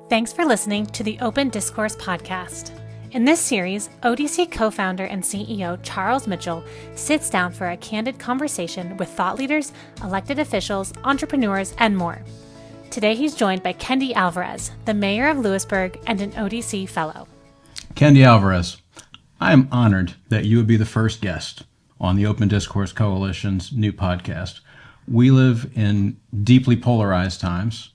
Thanks for listening to the Open Discourse podcast. In this series, ODC co-founder and CEO Charles Mitchell sits down for a candid conversation with thought leaders, elected officials, entrepreneurs, and more. Today he's joined by Kendy Alvarez, the mayor of Lewisburg and an ODC fellow. Kendy Alvarez, I am honored that you would be the first guest on the Open Discourse Coalition's new podcast. We live in deeply polarized times.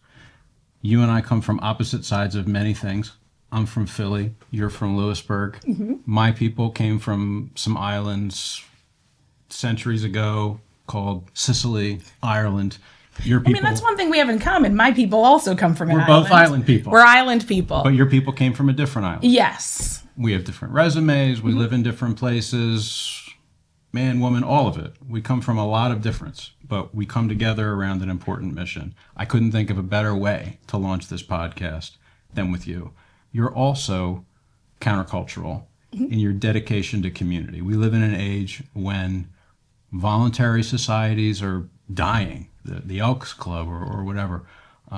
You and I come from opposite sides of many things. I'm from Philly. You're from Lewisburg. Mm-hmm. My people came from some islands centuries ago called Sicily, Ireland. Your people, that's one thing we have in common. My people also come from an island. We're both island people. We're island people. But your people came from a different island. Yes. We have different resumes. We live in different places. Man, woman, all of it. We come from a lot of difference, but we come together around an important mission. I couldn't think of a better way to launch this podcast than with you. You're also countercultural in your dedication to community. We live in an age when voluntary societies are dying, the Elks Club or whatever.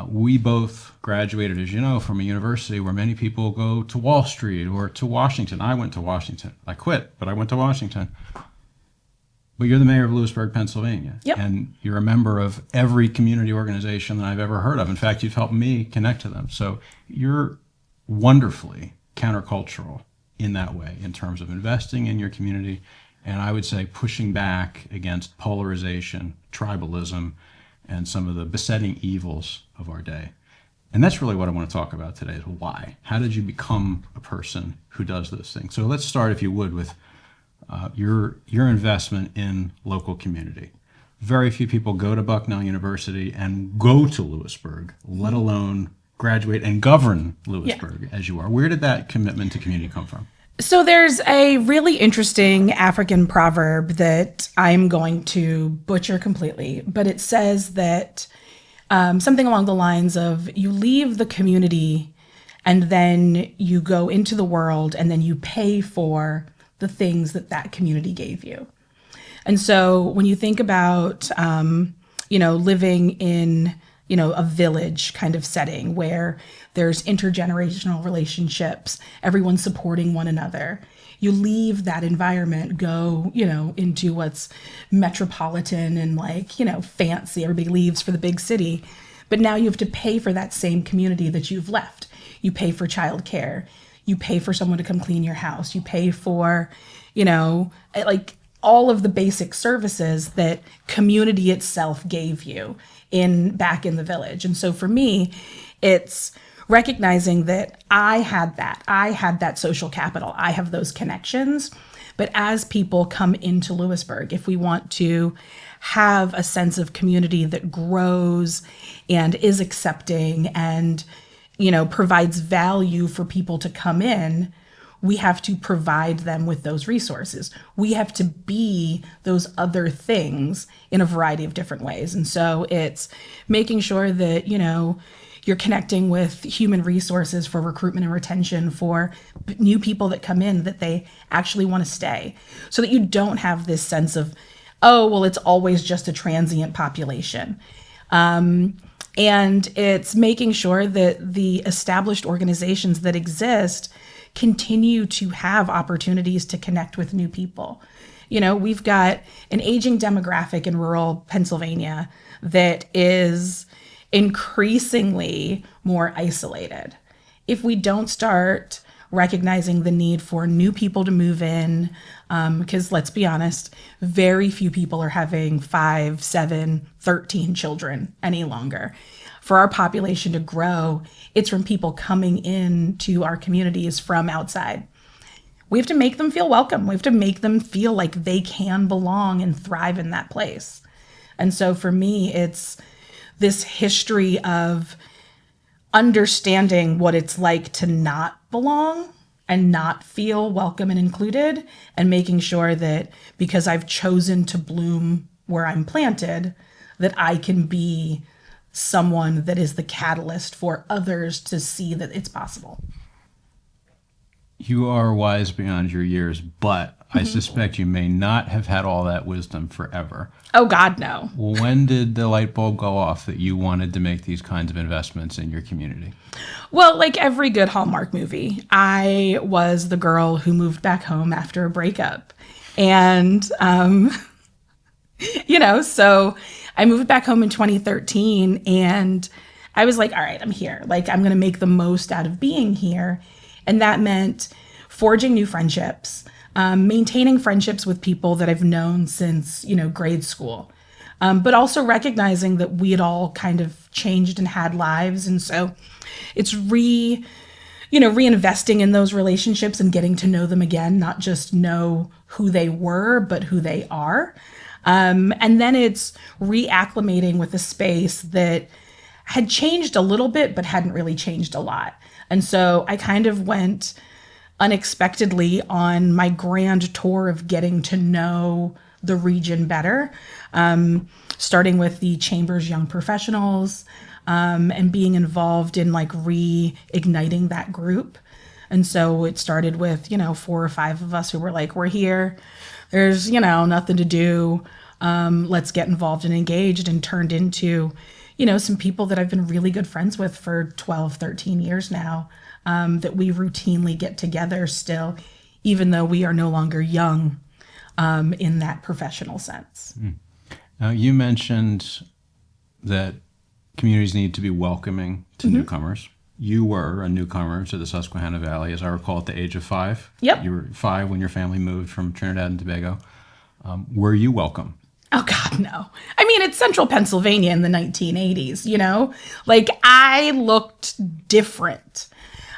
We both graduated, as you know, from a university where many people go to Wall Street or to Washington. I went to Washington. I quit, but I went to Washington. But you're the mayor of Lewisburg, Pennsylvania. Yep. And you're a member of every community organization that I've ever heard of. In fact, you've helped me connect to them. So you're wonderfully countercultural in that way, in terms of investing in your community. And I would say pushing back against polarization, tribalism, and some of the besetting evils of our day. And that's really what I want to talk about today, is why. How did you become a person who does those things? So let's start, if you would, with your investment in local community. Very few people go to Bucknell University and go to Lewisburg, let alone graduate and govern Lewisburg as you are. Where did that commitment to community come from? So there's a really interesting African proverb that I'm going to butcher completely, but it says that something along the lines of, you leave the community and then you go into the world and then you pay for the things that community gave you. And so when you think about, living in, a village kind of setting where there's intergenerational relationships, everyone supporting one another, you leave that environment, go, into what's metropolitan and fancy. Everybody leaves for the big city. But now you have to pay for that same community that you've left. You pay for childcare. You pay for someone to come clean your house. You pay for, all of the basic services that community itself gave you back in the village. And so for me, it's recognizing that I had that social capital. I have those connections. But as people come into Lewisburg, if we want to have a sense of community that grows and is accepting and provides value for people to come in, we have to provide them with those resources. We have to be those other things in a variety of different ways. And so it's making sure that, you're connecting with human resources for recruitment and retention for new people that come in, that they actually want to stay, so that you don't have this sense of, oh, well, it's always just a transient population. And it's making sure that the established organizations that exist continue to have opportunities to connect with new people. We've got an aging demographic in rural Pennsylvania that is increasingly more isolated. If we don't start recognizing the need for new people to move in, because let's be honest, very few people are having 5, 7, 13 children any longer. For our population to grow, it's from people coming into our communities from outside. We have to make them feel welcome. We have to make them feel like they can belong and thrive in that place. And so for me, it's this history of understanding what it's like to not belong and not feel welcome and included, and making sure that because I've chosen to bloom where I'm planted, that I can be someone that is the catalyst for others to see that it's possible. You are wise beyond your years, but I suspect you may not have had all that wisdom forever. Oh, God, no. When did the light bulb go off that you wanted to make these kinds of investments in your community? Well, like every good Hallmark movie, I was the girl who moved back home after a breakup. And, so I moved back home in 2013 and I was like, all right, I'm here. Like, I'm going to make the most out of being here. And that meant forging new friendships, maintaining friendships with people that I've known since, grade school. But also recognizing that we had all kind of changed and had lives. And so it's reinvesting in those relationships and getting to know them again, not just know who they were, but who they are. And then it's reacclimating with a space that had changed a little bit, but hadn't really changed a lot. And so I kind of went unexpectedly on my grand tour of getting to know the region better, starting with the Chamber's Young Professionals, and being involved in like reigniting that group. And so it started with, 4 or 5 of us who were like, we're here, there's, nothing to do. Let's get involved and engaged, and turned into, some people that I've been really good friends with for 12, 13 years now, that we routinely get together still, even though we are no longer young in that professional sense. Now, you mentioned that communities need to be welcoming to newcomers. You were a newcomer to the Susquehanna Valley, as I recall, at the age of 5. Yep. You were 5 when your family moved from Trinidad and Tobago. Were you welcome? Oh, God, no. I mean, it's central Pennsylvania in the 1980s, Like, I looked different.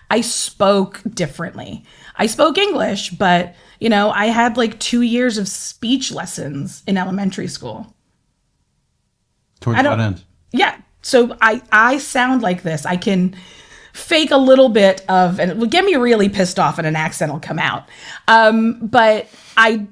I spoke differently. I spoke English, but, I had like 2 years of speech lessons in elementary school. Towards what end? Yeah. So I sound like this. I can fake a little bit of, and it will get me really pissed off and an accent will come out. But I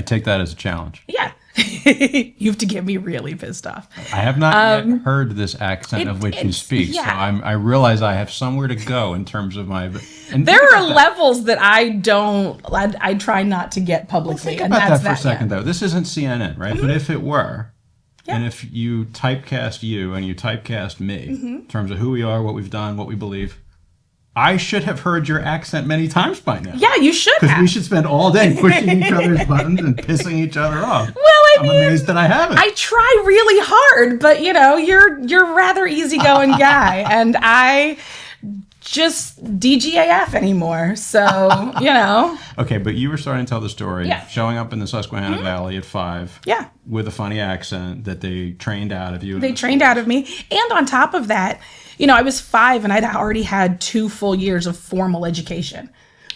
take that as a challenge. Yeah. You have to get me really pissed off. I have not yet heard this accent of which you speak, so I realize I have somewhere to go in terms of my... There are levels that I try not to get publicly. Think about that for a second, though. This isn't CNN, right? But if it were, and if you typecast you and you typecast me in terms of who we are, what we've done, what we believe, I should have heard your accent many times by now. Yeah, you should have. Because we should spend all day pushing each other's buttons and pissing each other off. Well, I'm amazed that I haven't. I try really hard, but you're a rather easygoing guy, and I just DGAF anymore. So, Okay, but you were starting to tell the story, Yeah. showing up in the Susquehanna Valley at 5 Yeah. with a funny accent that they trained out of you. They trained out of me. And on top of that, I was 5 and I'd already had 2 full years of formal education.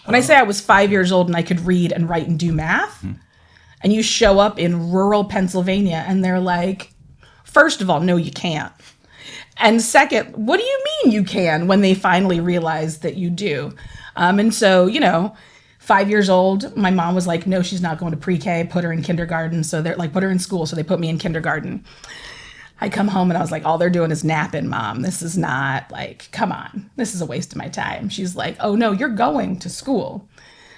When I say I was 5 years old and I could read and write and do math, and you show up in rural Pennsylvania and they're like, first of all, no, you can't. And second, what do you mean you can, when they finally realize that you do? And so, 5 years old, my mom was like, no, she's not going to pre-K, put her in kindergarten. So they're like, put her in school. So they put me in kindergarten. I come home and I was like, all they're doing is napping, Mom. This is not like, come on, this is a waste of my time. She's like, oh no, you're going to school.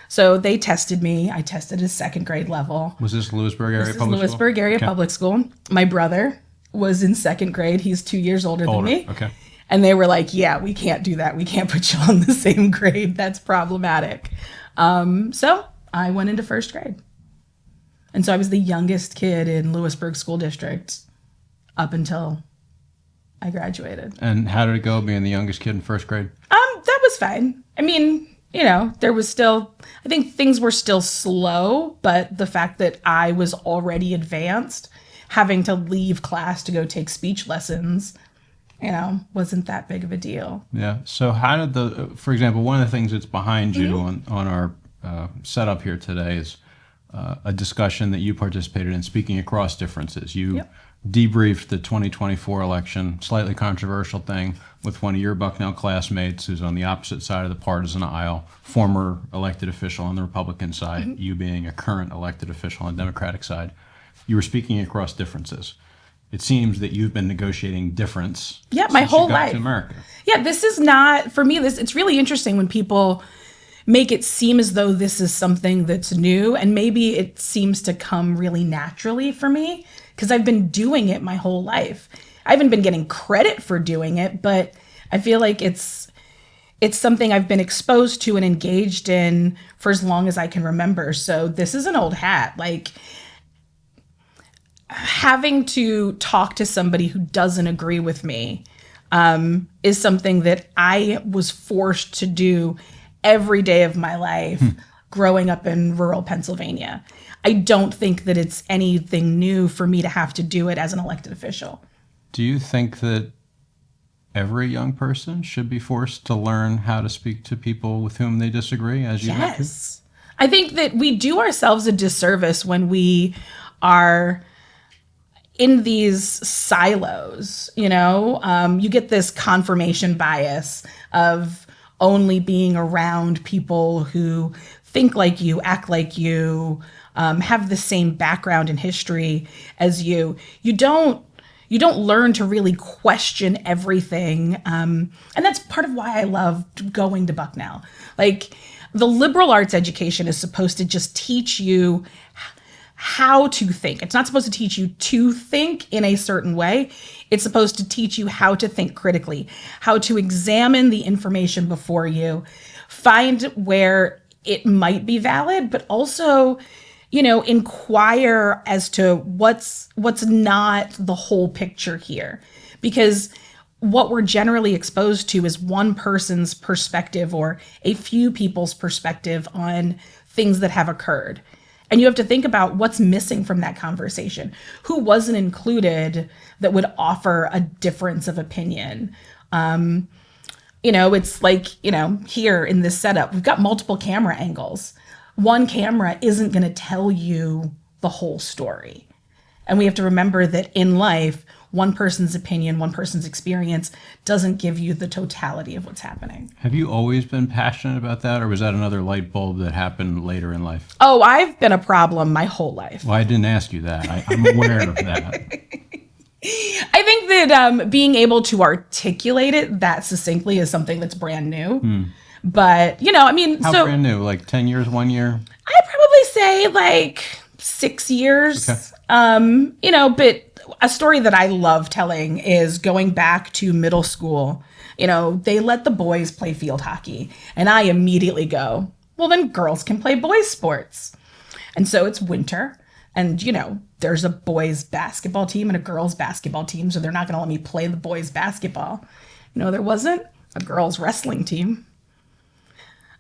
So they tested me. I tested at 2nd grade level. Was this Lewisburg area public school? Lewisburg area public school. My brother was in 2nd grade. He's 2 years older than me. Okay. And they were like, yeah, we can't do that. We can't put you on the same grade. That's problematic. So I went into 1st grade. And so I was the youngest kid in Lewisburg School District up until I graduated. And how did it go being the youngest kid in 1st grade? That was fine. I mean, there was still, I think things were still slow, but the fact that I was already advanced, having to leave class to go take speech lessons, wasn't that big of a deal. Yeah. So how did for example, one of the things that's behind you on our setup here today is a discussion that you participated in, speaking across differences. You debriefed the 2024 election, slightly controversial thing, with one of your Bucknell classmates who's on the opposite side of the partisan aisle, former elected official on the Republican side, you being a current elected official on the Democratic side. You were speaking across differences. It seems that you've been negotiating difference my whole you got life to America. Yeah, this is not, for me, it's really interesting when people make it seem as though this is something that's new. And maybe it seems to come really naturally for me because I've been doing it my whole life. I haven't been getting credit for doing it, but I feel like it's something I've been exposed to and engaged in for as long as I can remember. So this is an old hat. Like, having to talk to somebody who doesn't agree with me is something that I was forced to do every day of my life growing up in rural Pennsylvania. I don't think that it's anything new for me to have to do it as an elected official. Do you think that every young person should be forced to learn how to speak to people with whom they disagree, as you have to? Yes. I think that we do ourselves a disservice when we are in these silos. You know, you get this confirmation bias of only being around people who think like you, act like you, have the same background and history as you. You don't learn to really question everything. And that's part of why I loved going to Bucknell. Like, the liberal arts education is supposed to just teach you how to think. It's not supposed to teach you to think in a certain way. It's supposed to teach you how to think critically, how to examine the information before you, find where it might be valid, but also, you know, inquire as to what's not the whole picture here. Because what we're generally exposed to is one person's perspective or a few people's perspective on things that have occurred. And you have to think about what's missing from that conversation. Who wasn't included that would offer a difference of opinion? You know, it's like, you know, here in this setup, we've got multiple camera angles. One camera isn't going to tell you the whole story. And we have to remember that in life, one person's opinion, one person's experience doesn't give you the totality of what's happening. Have you always been passionate about that, or was that another light bulb that happened later in life? Oh, I've been a problem my whole life. Well, I didn't ask you that. I'm aware of that. I think that being able to articulate it that succinctly is something that's brand new. But, you know, I mean, How brand new? Like 10 years, 1 year? I'd probably say like 6 years. Okay. You know, but a story that I love telling is going back to middle school. You know, they let the boys play field hockey. And I immediately go, well, then girls can play boys sports. And so it's winter. And, you know, there's a boys basketball team and a girls basketball team. So they're not going to let me play the boys basketball. No, there wasn't a girls wrestling team.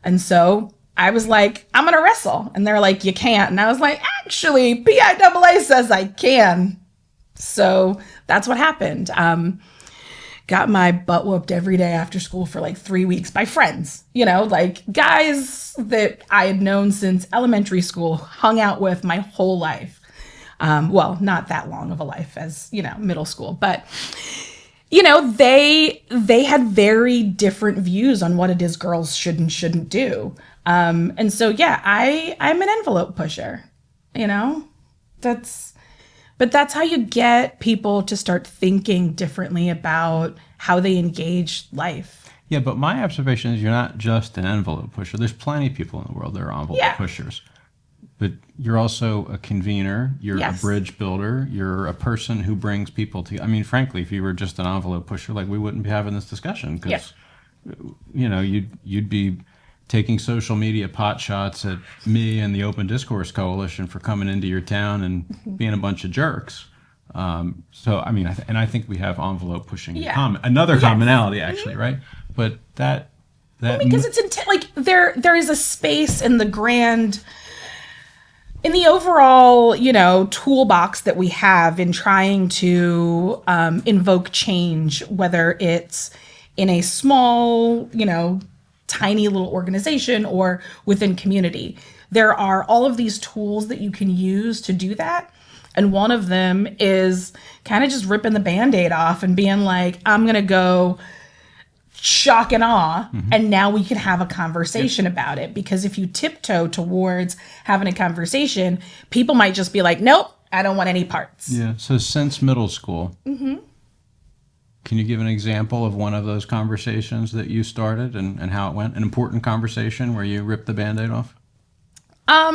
And so I was like, I'm going to wrestle. And they're like, you can't. And I was like, actually, PIAA says I can. So that's what happened. Got my butt whooped every day after school for like 3 weeks by friends, you know, like guys that I had known since elementary school, hung out with my whole life. Well, not that long of a life as, you know, middle school, but you know, they had very different views on what it is girls should and shouldn't do. And so, yeah, I'm an envelope pusher, you know, but that's how you get people to start thinking differently about how they engage life. Yeah, but my observation is you're not just an envelope pusher. There's plenty of people in the world that are envelope pushers. But you're also a convener, you're a bridge builder, you're a person who brings people together. I mean, frankly, if you were just an envelope pusher, like we wouldn't be having this discussion because, you know, you'd be taking social media pot shots at me and the Open Discourse Coalition for coming into your town and being a bunch of jerks. So, I mean, I think we have envelope pushing in common. Another commonality, actually, right? But that well, because it's like there is a space in the grand, in the overall, you know, toolbox that we have in trying to invoke change, whether it's in a small, you know, tiny little organization or within community. There are all of these tools that you can use to do that. And one of them is kind of just ripping the Band-Aid off and being like, I'm going to go shock and awe. And now we can have a conversation about it. Because if you tiptoe towards having a conversation, people might just be like, nope, I don't want any parts. Yeah. So since middle school, Can you give an example of one of those conversations that you started and how it went? An important conversation where you ripped the Band-Aid off? I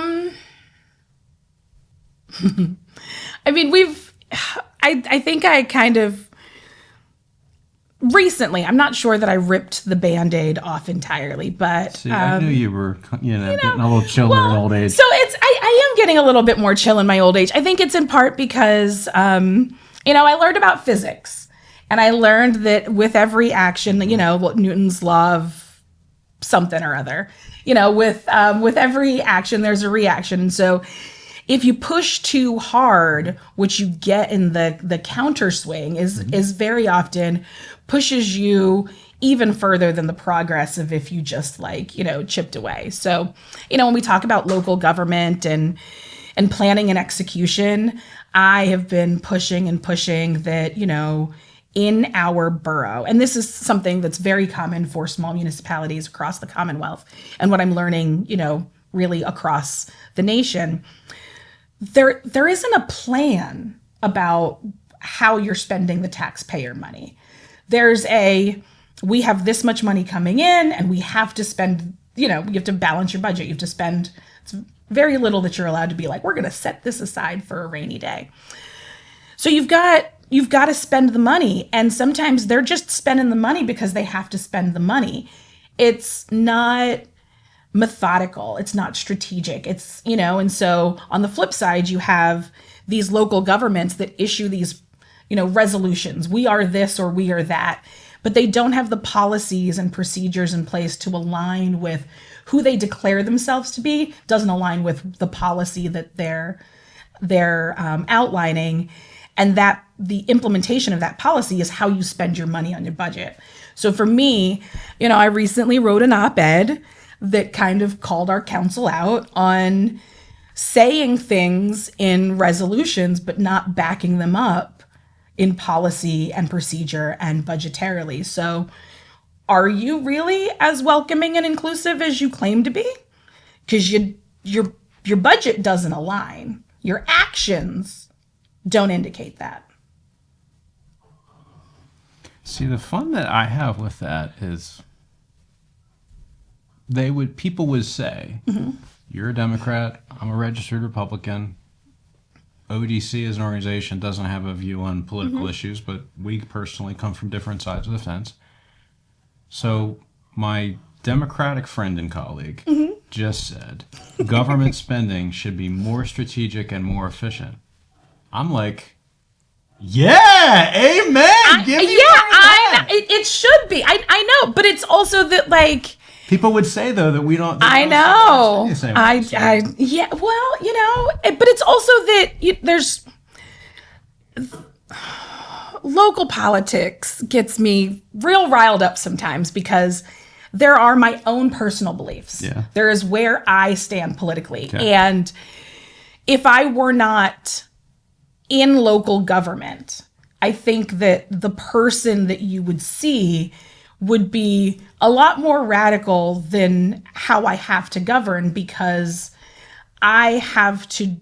mean, I think I kind of recently, I'm not sure that I ripped the Band-Aid off entirely, but see, I knew you were, getting a little chill in old age. So I am getting a little bit more chill in my old age. I think it's in part because, I learned about physics, and I learned that with every action, Newton's law of something or other, with every action, there's a reaction. And so if you push too hard, what you get in the counter swing is very often pushes you even further than the progress of if you just chipped away. So, when we talk about local government and planning and execution, I have been pushing that, in our borough, and this is something that's very common for small municipalities across the Commonwealth, and what I'm learning, really across the nation, there isn't a plan about how you're spending the taxpayer money. We have this much money coming in and we have to spend, you have to balance your budget. You have to spend, it's very little that you're allowed to be like, we're going to set this aside for a rainy day. So you've got to spend the money. And sometimes they're just spending the money because they have to spend the money. It's not methodical. It's not strategic. It's, and so on the flip side, you have these local governments that issue these, resolutions. We are this or we are that, but they don't have the policies and procedures in place to align with who they declare themselves to be, doesn't align with the policy that they're outlining. And that the implementation of that policy is how you spend your money on your budget. So for me, I recently wrote an op-ed that kind of called our council out on saying things in resolutions, but not backing them up in policy and procedure and budgetarily. So are you really as welcoming and inclusive as you claim to be? Because your budget doesn't align. Your actions don't indicate that. See, the fun that I have with that is people would say, you're a Democrat, I'm a registered Republican. ODC as an organization doesn't have a view on political issues, but we personally come from different sides of the fence. So my Democratic friend and colleague just said, government spending should be more strategic and more efficient. I'm like, yeah, amen. Give me it should be. I know, but it's also that people would say though that we don't. I know. Yeah. Well, but it's also that there's local politics gets me real riled up sometimes because there are my own personal beliefs. Yeah. There is where I stand politically, okay. And if I were not in local government, I think that the person that you would see would be a lot more radical than how I have to govern, because I have to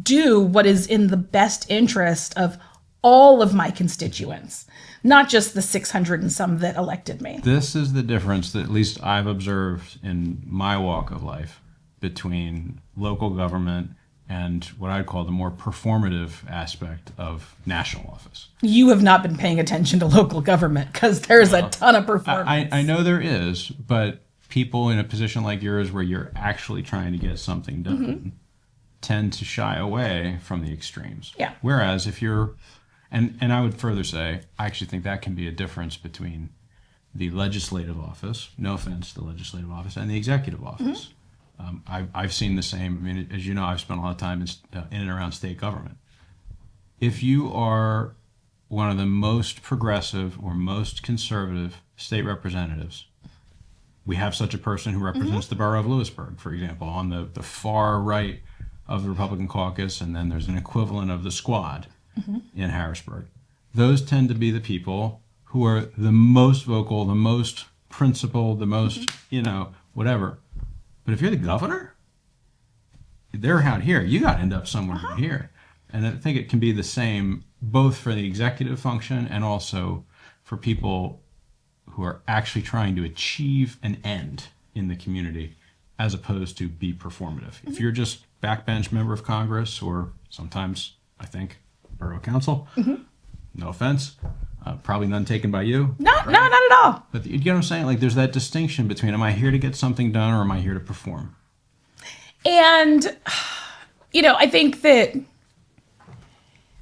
do what is in the best interest of all of my constituents, not just the 600 and some that elected me. This is the difference that at least I've observed in my walk of life between local government and what I'd call the more performative aspect of national office. You have not been paying attention to local government because there's a ton of performance. I know there is, but people in a position like yours where you're actually trying to get something done tend to shy away from the extremes. Yeah. Whereas if you're, and I would further say, I actually think that can be a difference between the legislative office, no offense to the legislative office, and the executive office. I've seen the same. I mean, as you know, I've spent a lot of time in and around state government. If you are one of the most progressive or most conservative state representatives, we have such a person who represents the borough of Lewisburg, for example, on the far right of the Republican caucus, and then there's an equivalent of the squad in Harrisburg. Those tend to be the people who are the most vocal, the most principled, the most, whatever. But if you're the governor, they're out here. You got to end up somewhere here. And I think it can be the same both for the executive function and also for people who are actually trying to achieve an end in the community as opposed to be performative. If you're just backbench member of Congress or sometimes, I think, borough council, no offense, probably none taken by you. No, right? No, not at all. But you get what I'm saying? Like there's that distinction between am I here to get something done or am I here to perform? And, I think that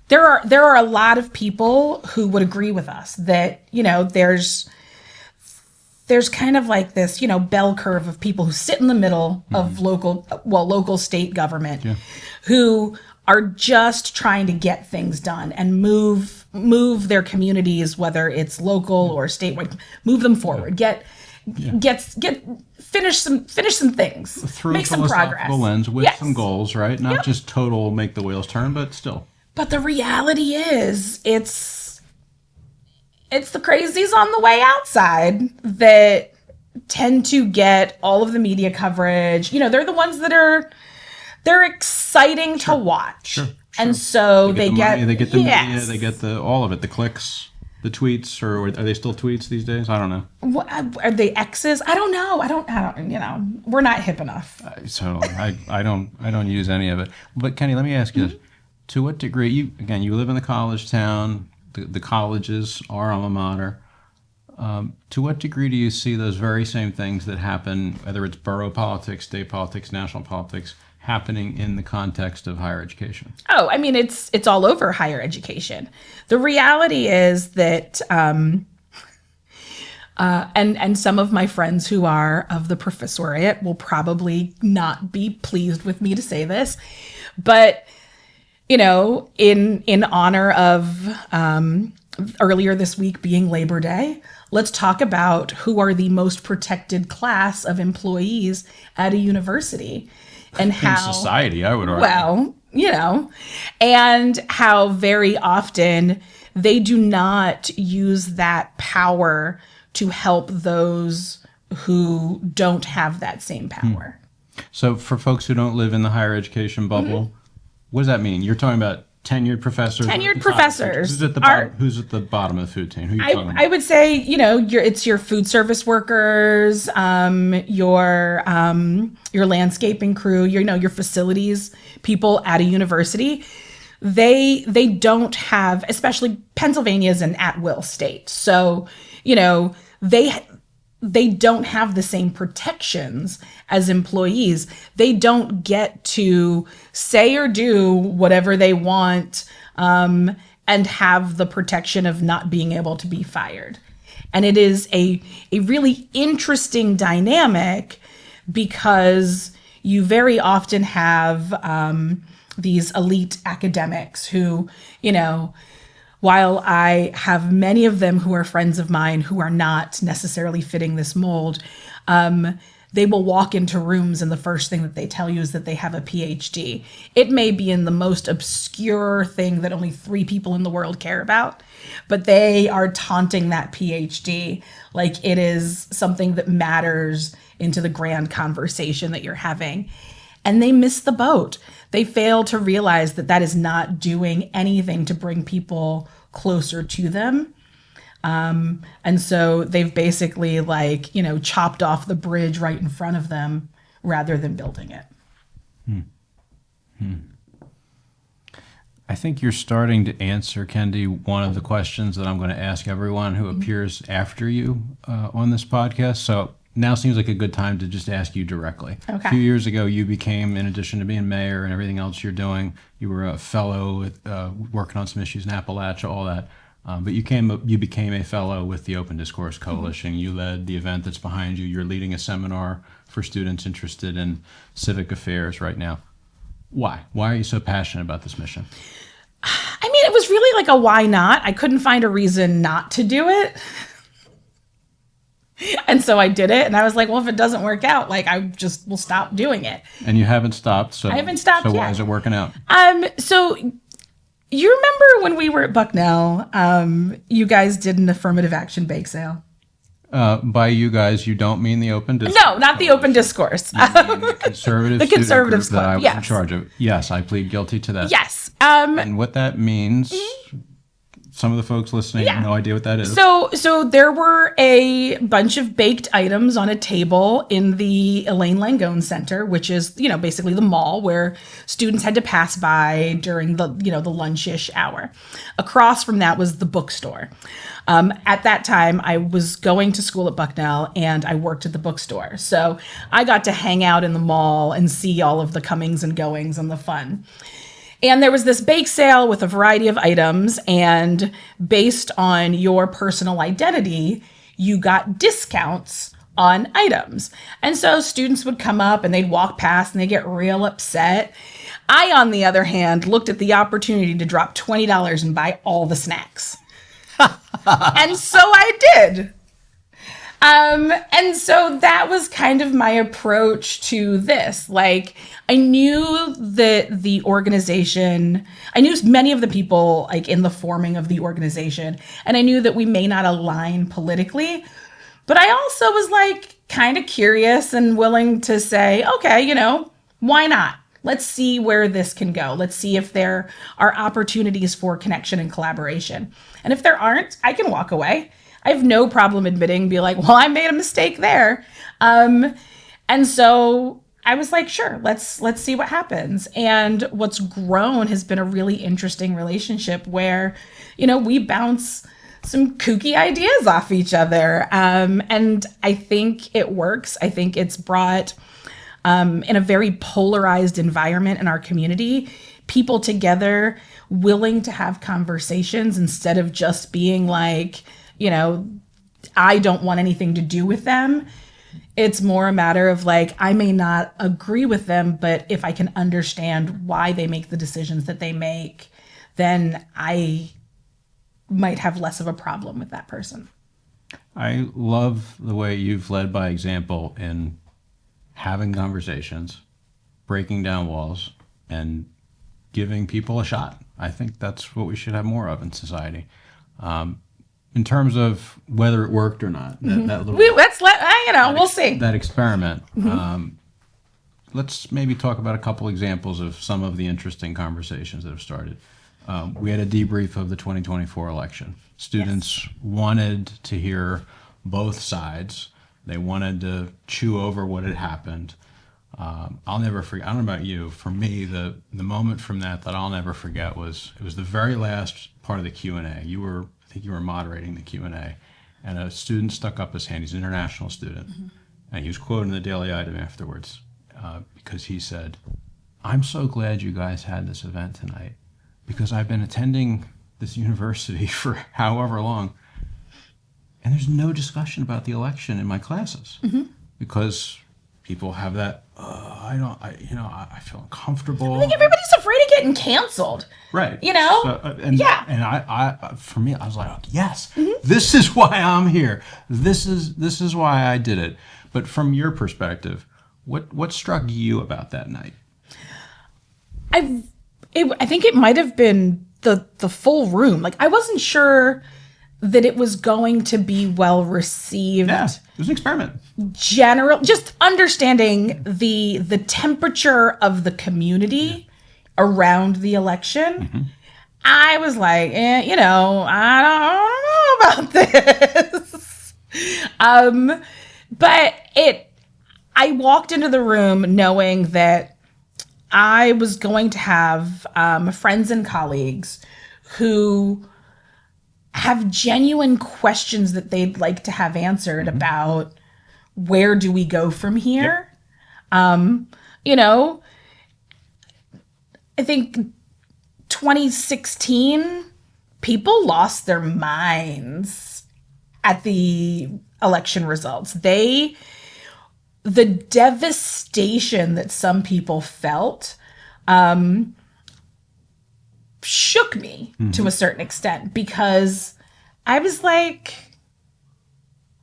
there are a lot of people who would agree with us that, there's kind of like this, bell curve of people who sit in the middle of local state government who are just trying to get things done and move their communities, whether it's local or statewide, move them forward, finish some things, through make some progress. Lens with some goals, right? Not just total make the wheels turn, but still. But the reality is, it's the crazies on the way outside that tend to get all of the media coverage. They're the ones that they're exciting to watch. Sure. And so they get the media, they get all of it, the clicks, the tweets, or are they still tweets these days? I don't know. What, are they X's? I don't know. I don't, we're not hip enough. So I don't use any of it. But Kenny, let me ask you this. To what degree, you live in the college town, the colleges are alma mater. To what degree do you see those very same things that happen, whether it's borough politics, state politics, national politics, happening in the context of higher education? Oh, I mean, it's all over higher education. The reality is that, and some of my friends who are of the professoriate will probably not be pleased with me to say this, but in honor of earlier this week being Labor Day, let's talk about who are the most protected class of employees at a university. And how in society, I would argue. Well, and how very often they do not use that power to help those who don't have that same power. So for folks who don't live in the higher education bubble, what does that mean? You're talking about tenured professors? Tenured professors. Who's at the bottom of the food chain? Who are you talking about? I would say, it's your food service workers, your landscaping crew, your facilities people at a university. They don't have, especially Pennsylvania is an at-will state. So, they don't have the same protections as employees. They don't get to say or do whatever they want and have the protection of not being able to be fired. And it is a really interesting dynamic because you very often have these elite academics who, while I have many of them who are friends of mine who are not necessarily fitting this mold, they will walk into rooms and the first thing that they tell you is that they have a PhD. It may be in the most obscure thing that only 3 people in the world care about, but they are taunting that PhD like it is something that matters into the grand conversation that you're having. And they miss the boat. They fail to realize that is not doing anything to bring people closer to them. And so they've basically chopped off the bridge right in front of them rather than building it. I think you're starting to answer, Kendy, one of the questions that I'm going to ask everyone who appears after you on this podcast. So now seems like a good time to just ask you directly. Okay. A few years ago, you became, in addition to being mayor and everything else you're doing, you were a fellow with, working on some issues in Appalachia, all that. But you became a fellow with the Open Discourse Coalition. You led the event that's behind you. You're leading a seminar for students interested in civic affairs right now. Why? Why are you so passionate about this mission? I mean, it was really like a why not. I couldn't find a reason not to do it. And so I did it, and I was like, well, if it doesn't work out, I just will stop doing it. And you haven't stopped, so I haven't stopped yet. So why is it working out? So you remember when we were at Bucknell, you guys did an affirmative action bake sale? By you guys, you don't mean the Open Discourse. No, not the Open Discourse. You mean the conservative The Conservatives student group that I Club, was in yes. charge of. Yes, I plead guilty to that. Yes. And what that means, some of the folks listening have no idea what that is. So there were a bunch of baked items on a table in the Elaine Langone Center, which is, basically the mall where students had to pass by during the lunch-ish hour. Across from that was the bookstore. At that time, I was going to school at Bucknell and I worked at the bookstore. So I got to hang out in the mall and see all of the comings and goings and the fun. And there was this bake sale with a variety of items, and based on your personal identity, you got discounts on items. And so students would come up and they'd walk past and they'd get real upset. I, on the other hand, looked at the opportunity to drop $20 and buy all the snacks. And so I did. And so that was kind of my approach to this. Like, I knew that the organization, I knew many of the people like in the forming of the organization, and I knew that we may not align politically, but I also was like kind of curious and willing to say, okay, why not? Let's see where this can go. Let's see if there are opportunities for connection and collaboration. And if there aren't, I can walk away. I have no problem admitting, be like, well, I made a mistake there. And so I was like, sure, let's see what happens. And what's grown has been a really interesting relationship where, we bounce some kooky ideas off each other. And I think it works. I think it's brought, in a very polarized environment in our community, people together willing to have conversations instead of just being like, I don't want anything to do with them. It's more a matter of like, I may not agree with them, but if I can understand why they make the decisions that they make, then I might have less of a problem with that person. I love the way you've led by example in having conversations, breaking down walls, and giving people a shot. I think that's what we should have more of in society. In terms of whether it worked or not, that little, we'll see. That experiment. Let's maybe talk about a couple examples of some of the interesting conversations that have started. We had a debrief of the 2024 election. Students wanted to hear both sides. They wanted to chew over what had happened. I'll never forget. I don't know about you. For me, the moment from that I'll never forget was it was the very last part of the Q&A. I think you were moderating the Q&A, and a student stuck up his hand. He's an international student, and he was quoted in the Daily Item afterwards because he said, "I'm so glad you guys had this event tonight because I've been attending this university for however long, and there's no discussion about the election in my classes because people have that. I feel uncomfortable. I think everybody's afraid of getting canceled. Right. So, And I for me, I was like, yes, this is why I'm here. This is why I did it. But from your perspective, what struck you about that night? I think it might have been the full room. Like, I wasn't sure that it was going to be well received. Yeah, it was an experiment. Just understanding the temperature of the community around the election. I was like, I don't know about this. But I walked into the room knowing that I was going to have friends and colleagues who have genuine questions that they'd like to have answered about where do we go from here. I think 2016, people lost their minds at the election results. The devastation that some people felt shook me to a certain extent because I was like,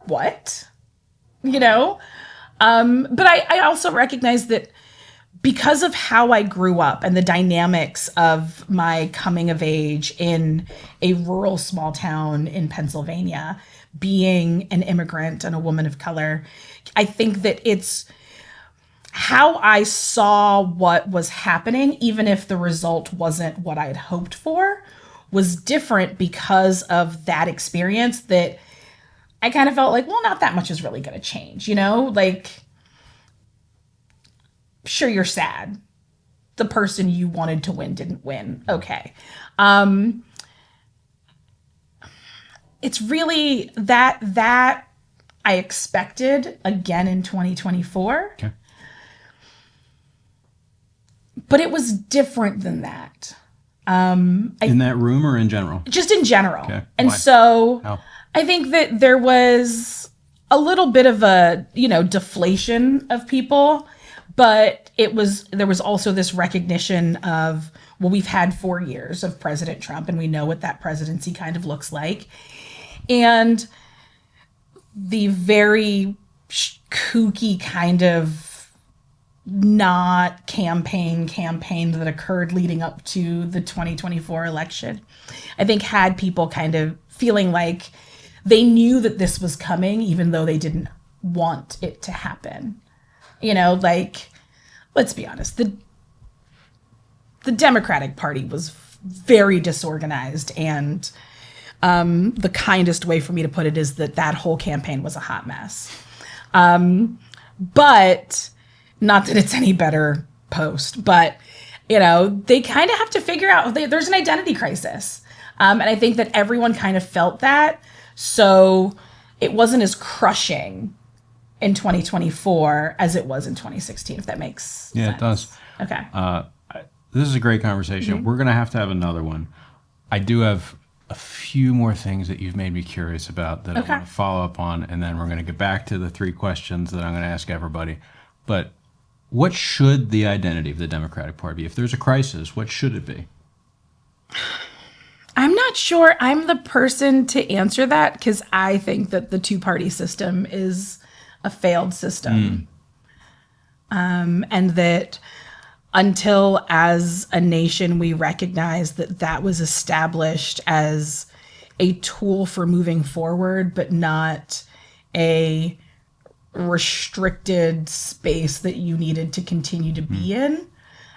what? But I also recognize that because of how I grew up and the dynamics of my coming of age in a rural small town in Pennsylvania, being an immigrant and a woman of color. I think that it's how I saw what was happening, even if the result wasn't what I had hoped for, was different because of that experience, that I kind of felt like, well, not that much is really going to change, you know? Like, sure, you're sad. The person you wanted to win didn't win. Okay. It's really that I expected again in 2024. Okay. But it was different than that. In that room or in general? Just in general. Okay. And Why? so How? I think that there was a little bit of a, deflation of people, but there was also this recognition of, well, we've had 4 years of President Trump and we know what that presidency kind of looks like. And the very kooky kind of not campaign that occurred leading up to the 2024 election, I think had people kind of feeling like they knew that this was coming, even though they didn't want it to happen. Let's be honest, the Democratic Party was very disorganized, and the kindest way for me to put it is that whole campaign was a hot mess. But not that it's any better post, but they kind of have to figure out there's an identity crisis. And I think that everyone kind of felt that. So it wasn't as crushing in 2024 as it was in 2016, if that makes sense. Yeah, it does. Okay. This is a great conversation. Mm-hmm. We're going to have another one. I do have a few more things that you've made me curious about that Okay. I want to follow up on, and then we're going to get back to the 3 questions that I'm going to ask everybody. But what should the identity of the Democratic Party be? If there's a crisis, what should it be? I'm not sure I'm the person to answer that, because I think that the 2-party system is a failed system. And that until as a nation we recognize that was established as a tool for moving forward, but not a restricted space that you needed to continue to be in.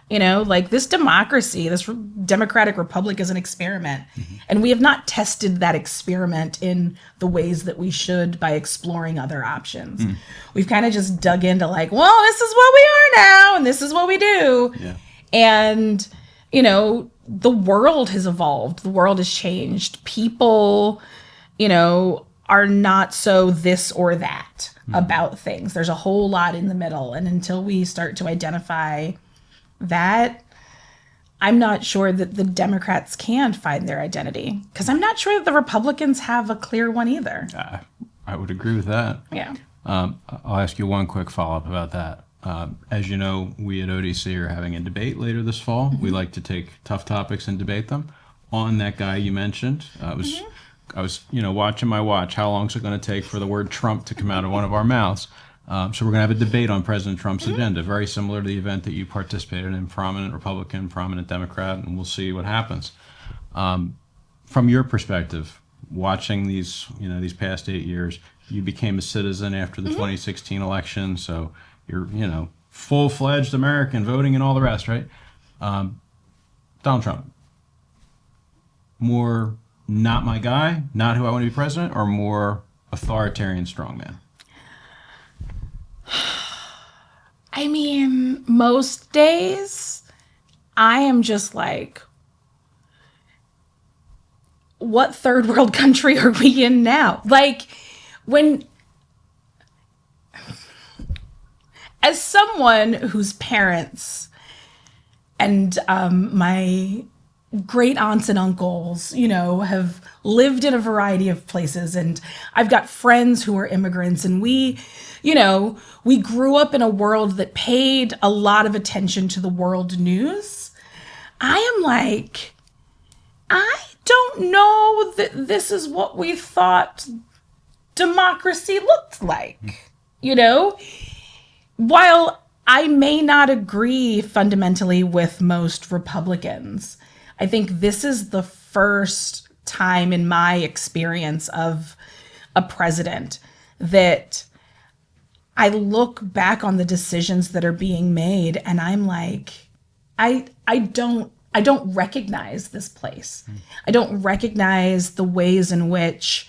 This democracy, this democratic republic is an experiment. Mm-hmm. And we have not tested that experiment in the ways that we should by exploring other options. Mm. We've kind of just dug into this is what we are now, and this is what we do. Yeah. And, the world has evolved. The world has changed. People, are not so this or that about things. There's a whole lot in the middle. And until we start to identify that, I'm not sure that the Democrats can find their identity, because I'm not sure that the Republicans have a clear one either. I would agree with that. Yeah. I'll ask you one quick follow-up about that. As you know, we at ODC are having a debate later this fall. Mm-hmm. We like to take tough topics and debate them. On that guy you mentioned, I was watching my watch. How long is it going to take for the word Trump to come out of one of our mouths? So we're going to have a debate on President Trump's agenda, very similar to the event that you participated in, prominent Republican, prominent Democrat, and we'll see what happens. From your perspective, watching these past 8 years, you became a citizen after the 2016 election, so you're, full-fledged American, voting and all the rest, right? Donald Trump, more not my guy, not who I want to be president, or more authoritarian strongman? I mean, most days I am just like, what third world country are we in now? As someone whose parents and my great aunts and uncles, have lived in a variety of places, and I've got friends who are immigrants, and we grew up in a world that paid a lot of attention to the world news. I am like, I don't know that this is what we thought democracy looked like, While I may not agree fundamentally with most Republicans, I think this is the first time in my experience of a president that I look back on the decisions that are being made and I'm like, I don't recognize this place. I don't recognize the ways in which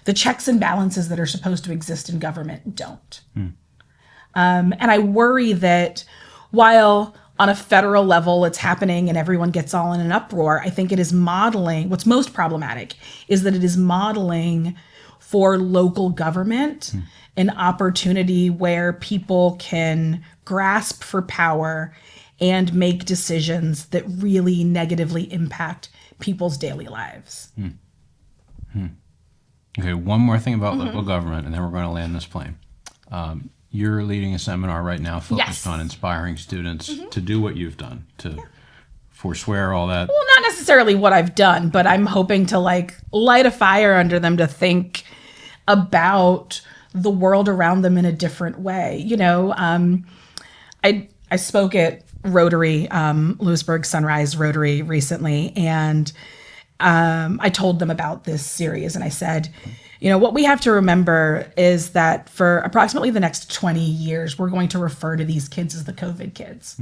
the checks and balances that are supposed to exist in government don't. And I worry that while on a federal level it's happening and everyone gets all in an uproar, I think it is modeling, what's most problematic is that it is modeling for local government an opportunity where people can grasp for power and make decisions that really negatively impact people's daily lives. Okay, one more thing about local government, and then we're going to land this plane. You're leading a seminar right now focused on inspiring students to do what you've done, to forswear all that. Well, not necessarily what I've done, but I'm hoping to like light a fire under them to think about the world around them in a different way. You know, I spoke at Rotary, Lewisburg Sunrise Rotary recently, and I told them about this series, and I said, you know, what we have to remember is that for approximately the next 20 years, we're going to refer to these kids as the COVID kids.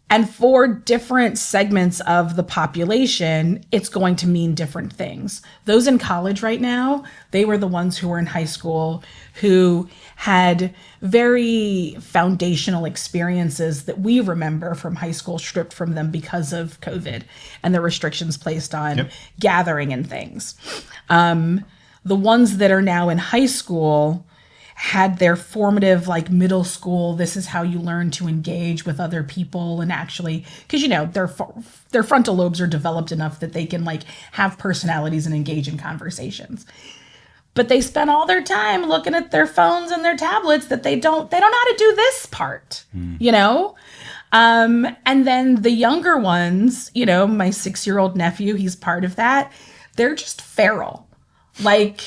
And for different segments of the population, it's going to mean different things. Those in college right now, they were the ones who were in high school who had very foundational experiences that we remember from high school stripped from them because of COVID and the restrictions placed on gathering and things. The ones that are now in high school had their formative, like middle school, this is how you learn to engage with other people and actually, because, you know, their frontal lobes are developed enough that they can like have personalities and engage in conversations. But they spend all their time looking at their phones and their tablets that they don't know how to do this part, you know? And then the younger ones, you know, my 6-year-old nephew, he's part of that. They're just feral. Like,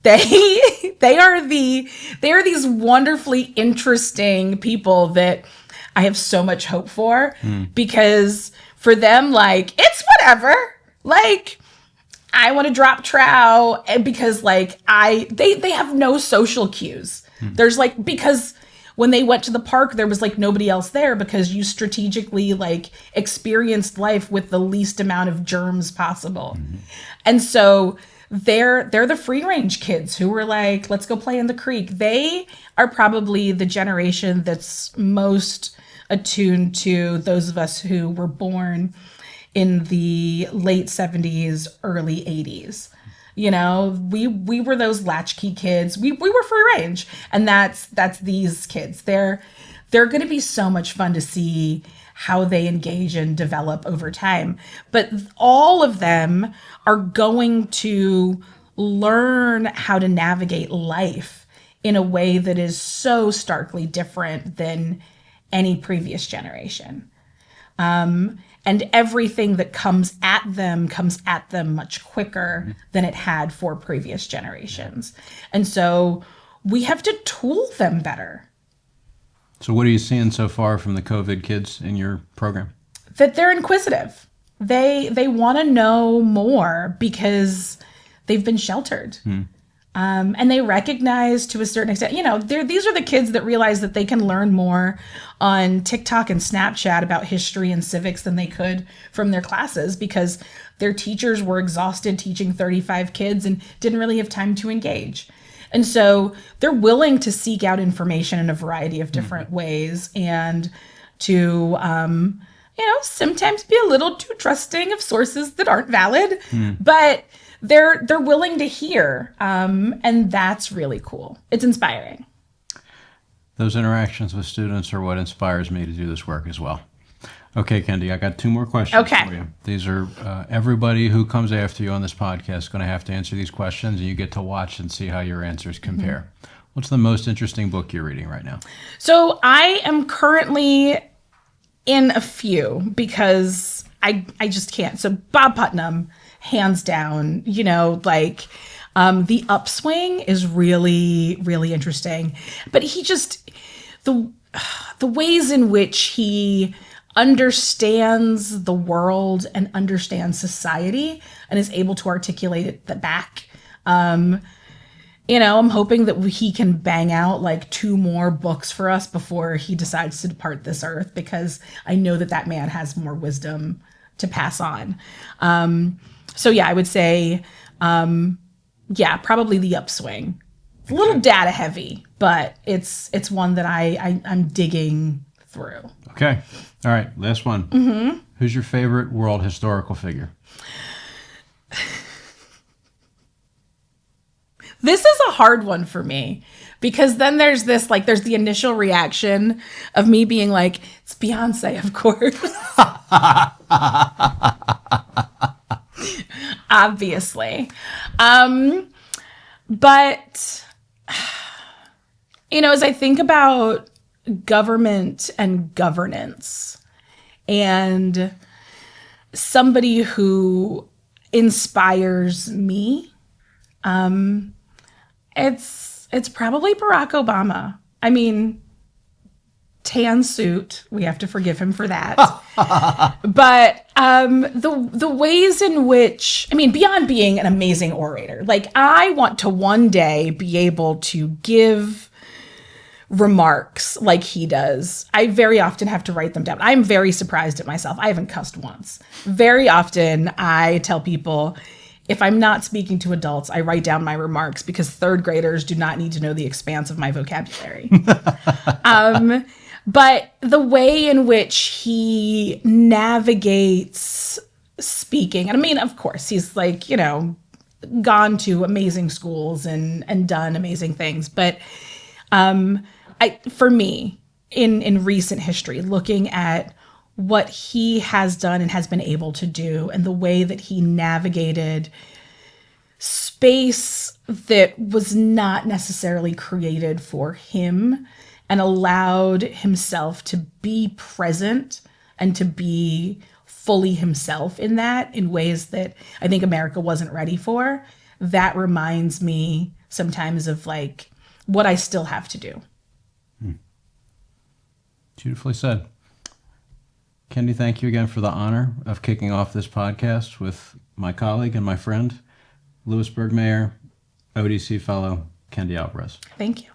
they are these wonderfully interesting people that I have so much hope for because for them, like, it's whatever. Like, I want to drop trow because like they have no social cues. There's like, because when they went to the park, there was like nobody else there because you strategically like experienced life with the least amount of germs possible. And so they're the free range kids who were like, let's go play in the creek. They are probably the generation that's most attuned to those of us who were born in the late 70s, early 80s. You know, we were those latchkey kids. We were free range. And that's these kids. They're going to be so much fun to see how they engage and develop over time. But all of them are going to learn how to navigate life in a way that is so starkly different than any previous generation. And everything that comes at them much quicker than it had for previous generations. And so we have to tool them better. So what are you seeing so far from the COVID kids in your program? That they're inquisitive. They want to know more because they've been sheltered. And they recognize to a certain extent, you know, these are the kids that realize that they can learn more on TikTok and Snapchat about history and civics than they could from their classes because their teachers were exhausted teaching 35 kids and didn't really have time to engage. And so they're willing to seek out information in a variety of different ways and to, you know, sometimes be a little too trusting of sources that aren't valid, but they're willing to hear. And that's really cool. It's inspiring. Those interactions with students are what inspires me to do this work as well. Okay, Kendy, I got 2 more questions for you. These are everybody who comes after you on this podcast is going to have to answer these questions, and you get to watch and see how your answers compare. What's the most interesting book you're reading right now? So I am currently in a few because I just can't. So Bob Putnam, hands down, you know, like The Upswing is really, really interesting. But he just, the ways in which he understands the world and understands society and is able to articulate it back I'm hoping that he can bang out like 2 more books for us before he decides to depart this earth, because I know that man has more wisdom to pass on. So yeah, I would say, probably The Upswing. It's a little data heavy, but it's one that I'm digging through. Okay. All right. Last one. Mm-hmm. Who's your favorite world historical figure? This is a hard one for me, because then there's this, like, there's the initial reaction of me being like, it's Beyonce, of course. Obviously. But, as I think about government and governance, and somebody who inspires me, it's probably Barack Obama. I mean, tan suit, we have to forgive him for that. But the ways in which, beyond being an amazing orator, like, I want to one day be able to give remarks like he does. I very often have to write them down. I'm very surprised at myself. I haven't cussed once. Very often I tell people, if I'm not speaking to adults, I write down my remarks, because 3rd graders do not need to know the expanse of my vocabulary. But the way in which he navigates speaking, and of course, he's like, gone to amazing schools and done amazing things. But for me, in recent history, looking at what he has done and has been able to do, and the way that he navigated space that was not necessarily created for him, and allowed himself to be present and to be fully himself in ways that I think America wasn't ready for. That reminds me sometimes of, like, what I still have to do. Beautifully said. Kendy, thank you again for the honor of kicking off this podcast with my colleague and my friend, Lewisburg Mayor, ODC Fellow, Kendy Alvarez. Thank you.